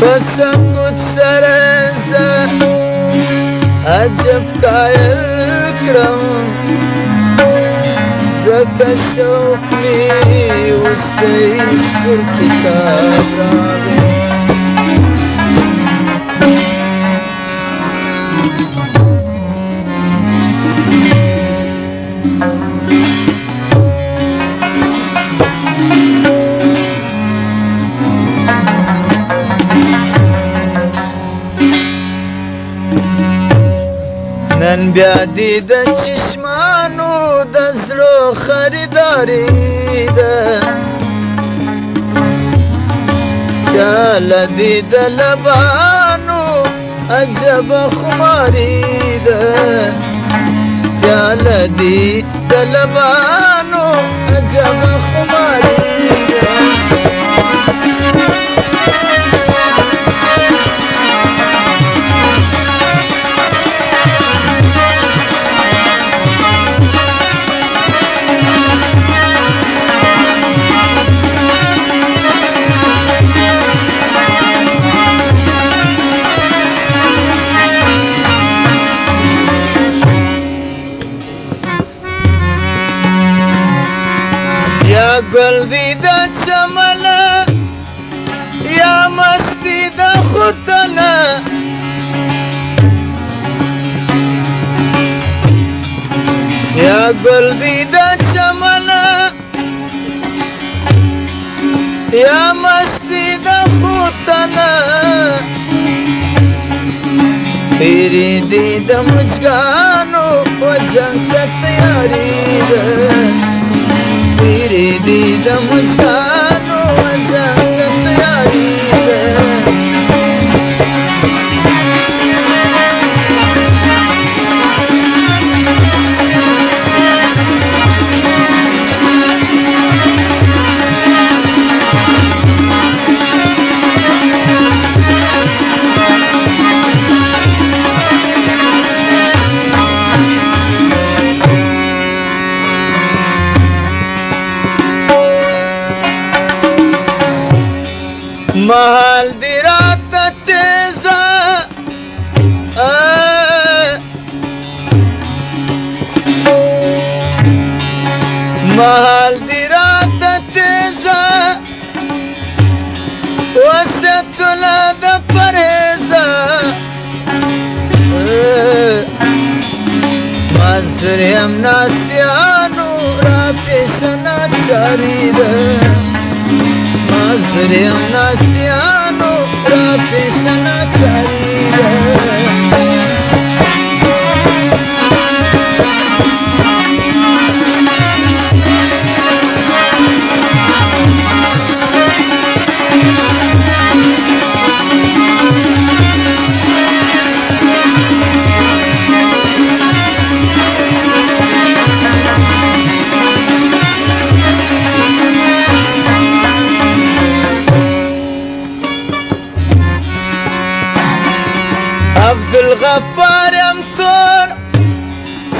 بسکوت سره زه عجب قایل کړم ځکه شوق مې اوس د عشق پر کتاب راغی نن بیا دی د چشمانو د زړه خریداري ده پیاله دی د لبانو عجب خماري ده پیاله دی د لبانو عجب خماري ده یا گل دی دا چمنه یا مستی دا خودنه یا گل دی دا چمنه یا مستی دا خودنه پیری دی دا مجگانو و جنگ تیاری ده پیری دی د مجگانو جنگ تیاری ده محال دی رات تیزا محال دی رات تیزا وسطلا دا پریزا مزریم ناسیانو را پیشنا چاری ده مزریم ناسیانو را پیشنا چاری ده عبدالغفار یم تور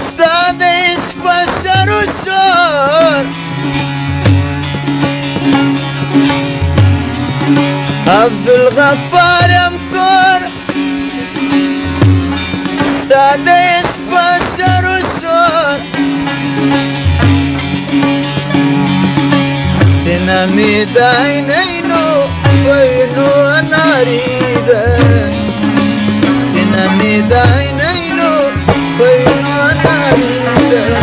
ستا د عشق په شر و شور عبدالغفار یم تور ستا د عشق په شر و شور سینه مې د عینینو په وینو اناري ده سینه مې د عینینو په وینو اناري ده